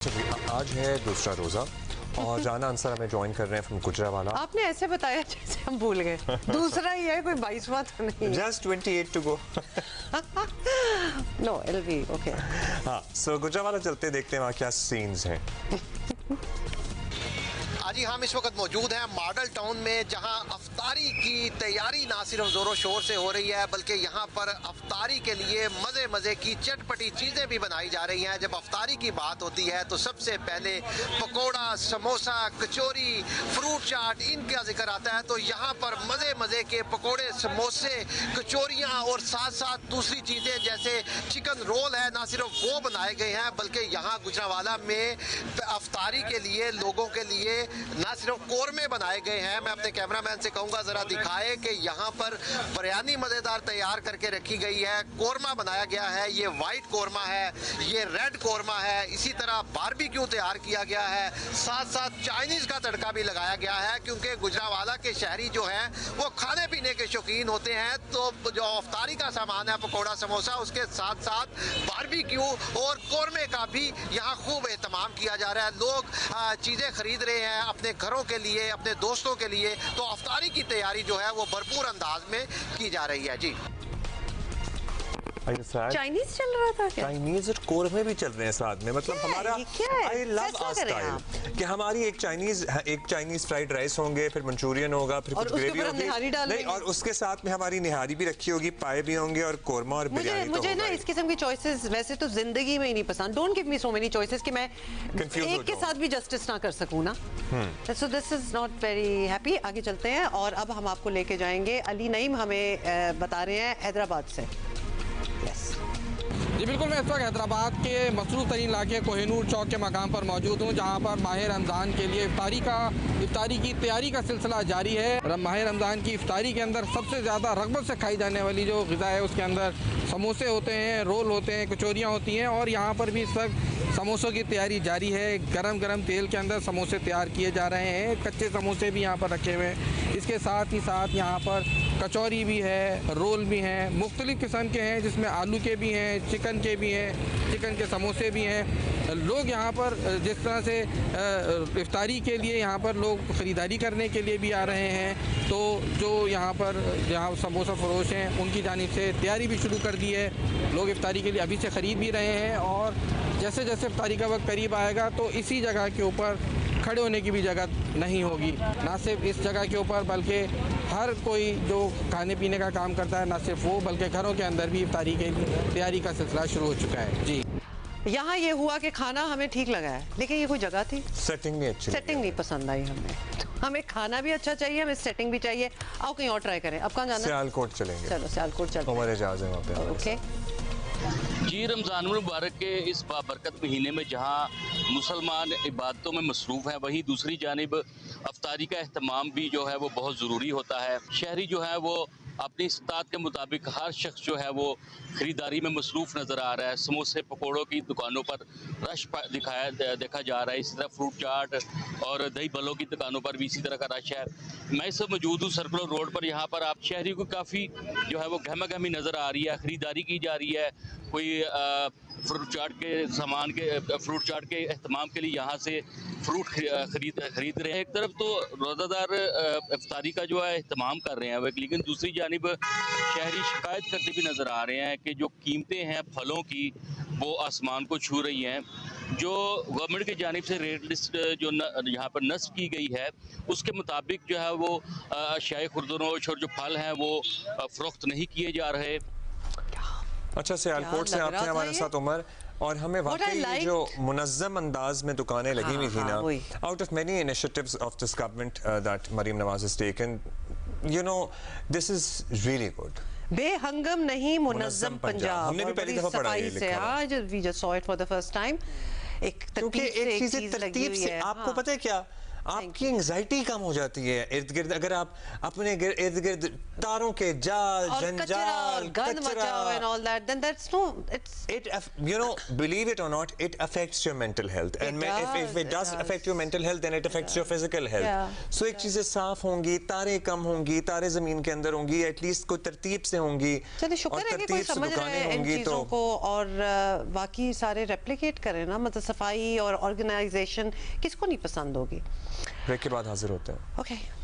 आज है दूसरा रोज़ा और जाना अंसर हमें ज्वाइन कर रहे हैं फ्रॉम गुजरावाला। आपने ऐसे बताया जैसे हम भूल गए। दूसरा ही है, कोई 22वां तो नहीं। Just 28 to go. No, it'll be okay. हाँ, सो गुजरावाला चलते देखते हैं वहाँ क्या सीन्स हैं। जी हम इस वक्त मौजूद हैं मॉडल टाउन में, जहां अफ्तारी की तैयारी ना सिर्फ ज़ोरों शोर से हो रही है बल्कि यहां पर अफ्तारी के लिए मज़े मज़े की चटपटी चीज़ें भी बनाई जा रही हैं। जब अफ्तारी की बात होती है तो सबसे पहले पकोड़ा, समोसा, कचौरी, फ्रूट चाट, इनका जिक्र आता है। तो यहाँ पर मज़े मज़े के पकोड़े, समोसे, कचौरियाँ और साथ साथ दूसरी चीज़ें जैसे चिकन रोल है, ना सिर्फ वो बनाए गए हैं बल्कि यहाँ गुजरावाला में अफ्तारी के लिए लोगों के लिए ना सिर्फ कोरमे बनाए गए हैं। मैं अपने कैमरामैन से कहूँगा ज़रा दिखाए कि यहाँ पर बिरयानी मज़ेदार तैयार करके रखी गई है। कोरमा बनाया गया है, ये वाइट कोरमा है, ये रेड कोरमा है, इसी तरह बारबेक्यू तैयार किया गया है, साथ साथ चाइनीज़ का तड़का भी लगाया गया है क्योंकि गुजरावाला के शहरी जो हैं वो खाने पीने के शौकीन होते हैं। तो जो अफ्तारी का सामान है, पकौड़ा, समोसा, उसके साथ साथ बारबेक्यू और कोरमे का भी यहाँ खूब एहतमाम किया जा रहा है। लोग चीज़ें खरीद रहे हैं अपने घरों के लिए, अपने दोस्तों के लिए। तो अफ्तारी की तैयारी जो है वो भरपूर अंदाज में की जा रही है। जी चाइनीज चल रहा था क्या? चाइनीज और कोरमे भी चल रहे हैं साथ में। मतलब हमारा आई लव आवर स्टाइल कि हमारी एक चाइनीज फ्राइड राइस होंगे, फिर मंचूरियन होगा, फिर कुछ ग्रेवी होगी, नहीं, और उसके साथ में हमारी निहारी भी रखी होगी, पाए भी होंगे और कोरमा और बिरयानी। मुझे ना इस किस्म की चॉइसेस वैसे तो जिंदगी में ही नहीं पसंद। Don't give me so many choices कि मैं एक के साथ भी जस्टिस ना कर सकूं ना। So this is not very happy. आगे चलते हैं और अब हम आपको लेके जाएंगे। अली नईम हमें बता रहे हैं हैदराबाद से। जी बिल्कुल, मैं इस वक्त हैदराबाद के मसरूफ़ तरीन इलाके कोहिनूर चौक के मकाम पर मौजूद हूँ, जहाँ पर माह रमज़ान के लिए इफ्तारी की तैयारी का सिलसिला जारी है। माह रमज़ान की इफ्तारी के अंदर सबसे ज़्यादा रग़बत से खाई जाने वाली जो ग़िज़ा है उसके अंदर समोसे होते हैं, रोल होते हैं, कचौरियाँ होती हैं और यहाँ पर भी इस वक्त समोसों की तैयारी जारी है। गरम गरम तेल के अंदर समोसे तैयार किए जा रहे हैं। कच्चे समोसे भी यहाँ पर रखे हुए हैं। इसके साथ ही साथ यहाँ पर कचौरी भी है, रोल भी हैं, मुख्तलिफ़ किस्म के हैं, जिसमें आलू के भी हैं, चिकन के भी हैं, चिकन के समोसे भी हैं। लोग यहाँ पर जिस तरह से इफ्तारी के लिए यहाँ पर लोग ख़रीदारी करने के लिए भी आ रहे हैं, तो जो यहाँ समोसा फरोश हैं उनकी जानिब से तैयारी भी शुरू कर दी है। लोग इफ्तारी के लिए अभी से ख़रीद भी रहे हैं और जैसे जैसे इफ्तारी का वक्त करीब आएगा तो इसी जगह के ऊपर खड़े होने की भी जगह नहीं होगी। ना सिर्फ इस जगह के ऊपर बल्कि हर कोई जो खाने पीने का काम करता है, ना सिर्फ वो बल्कि घरों के अंदर भी इफ्तारी की तैयारी का सिलसिला शुरू हो चुका है। जी यहाँ ये हुआ कि खाना हमें ठीक लगा है, लेकिन ये कोई जगह थी, सेटिंग नहीं पसंद आई हमें। हमें खाना भी अच्छा चाहिए, हमें सेटिंग भी चाहिए। आओ कहीं और ट्राई करें। अब कहाँ जाना है? सियालकोट चलेंगे। चलो सियालकोट चलते हैं। उमर एजाज है वहाँ पे। ओके जी, रमज़ान मुबारक के इस बाबरकत महीने में जहाँ मुसलमान इबादतों में मसरूफ़ हैं, वहीं दूसरी जानिब अफ्तारी का अहतमाम भी जो है वो बहुत ज़रूरी होता है। शहरी जो है वो अपनी इस्तात के मुताबिक हर शख्स जो है वो ख़रीदारी में मसरूफ़ नज़र आ रहा है। समोसे पकौड़ों की दुकानों पर रश देखा जा रहा है। इसी तरह फ्रूट चाट और दही भल्लों की दुकानों पर भी इसी तरह का रश है। मैं इस वक्त मौजूद हूँ सर्कुलर रोड पर। यहाँ पर आप शहरी को काफ़ी जो है वो गहमा गहमी नज़र आ रही है, ख़रीदारी की जा रही है। कोई फ्रूट चाट के अहतमाम के लिए यहाँ से फ्रूट खरीद रहे हैं। एक तरफ तो रोज़ादार इफ्तारी का जो है अहतमाम कर रहे हैं, लेकिन दूसरी जानिब शहरी शिकायत करते भी नज़र आ रहे हैं कि जो कीमतें हैं फलों की वो आसमान को छू रही हैं। जो गवर्नमेंट की जानिब से रेट लिस्ट जो यहाँ पर नस्ब की गई है उसके मुताबिक जो है वो अशियाए खुर्दनोश और जो फल हैं वो फ़रोख्त नहीं किए जा रहे। अच्छा, सियालकोट से आप थे हमारे साथ उमर, और हमें वाकई जो मुनज़्ज़म अंदाज में दुकानें लगी हुई थी ना, out of many initiatives of this government that Maryam Nawaz has taken, you know, this is really good. बेहंगम नहीं मुनज़्ज़म पंजाब, हमने भी पहली दफा पढ़ा है, लिखा है। आज we just saw it for the first time. एक तरतीब से आपको पता है क्या, आपकी एंजाइटी कम हो जाती है इर्द गिर्द। अगर आप अपने इर्द गिर्द तारों के जाल, जंजाल, कचरा and all that, then that's no, it you know, believe it or not, it affects your mental health, and if it does affect your mental health, then it affects your physical health. So एक चीजें साफ होंगी, तारे कम होंगी, तारे जमीन के अंदर होंगी, एटलीस्ट कोई तरतीब से होंगी, चलिए शुक्र है कि कोई समझ रहा है इन चीजों को और बाकी सारे रेप्लिकेट करें ना। मतलब सफाई और ऑर्गेनाइजेशन किसको नहीं पसंद होगी। ब्रेक के बाद हाजिर होते हैं। ओके।